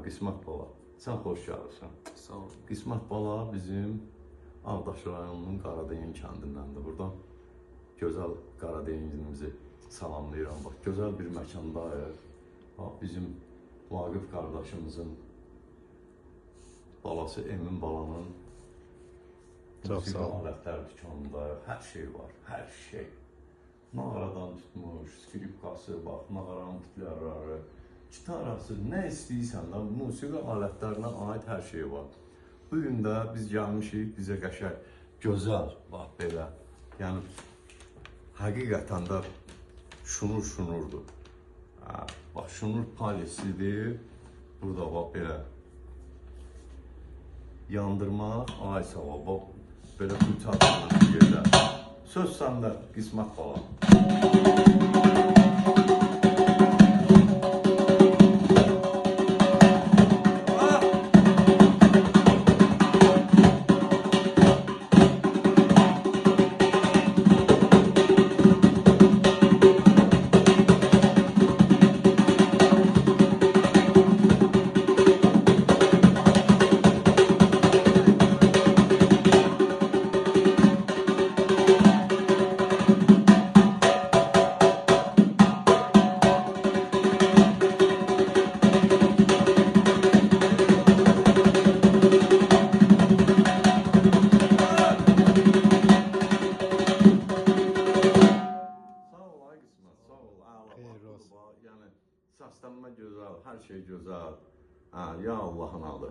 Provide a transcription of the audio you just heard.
Qismət Bala. Sən xoş gəlirsən. Sağ ol. Qismət Bala bizim Ağdaş rayonunun Qaradeyin kəndindəndir. Buradan gözəl Qaradeynimizi salamlayıram. Bax, gözəl bir məkandayıq. Bax, bizim Vaqif qardaşımızın balası Emin Balanın musiqi alətlər dükanındayıq. Hər şey var, hər şey. Nağaradan tutmuş, skripkası, bax, nağaranın tiplərləri, gitarası, nə istəyirsən də, musiqi alətlərinə aid hər şey var. Bugün də biz gəlmişik, bizə qəşəng, gözəl, bax, belə, yəni, həqiqətən də şunurdur. Bax, şunur palisidir, burada, bax, belə, yandırmaq, ay sava, bax, belə qütadılır yerlər. Söz səndə, Qismət Bala. Yəni, səslənmə gözəl, hər şey gözəl. Ya Allahın adı.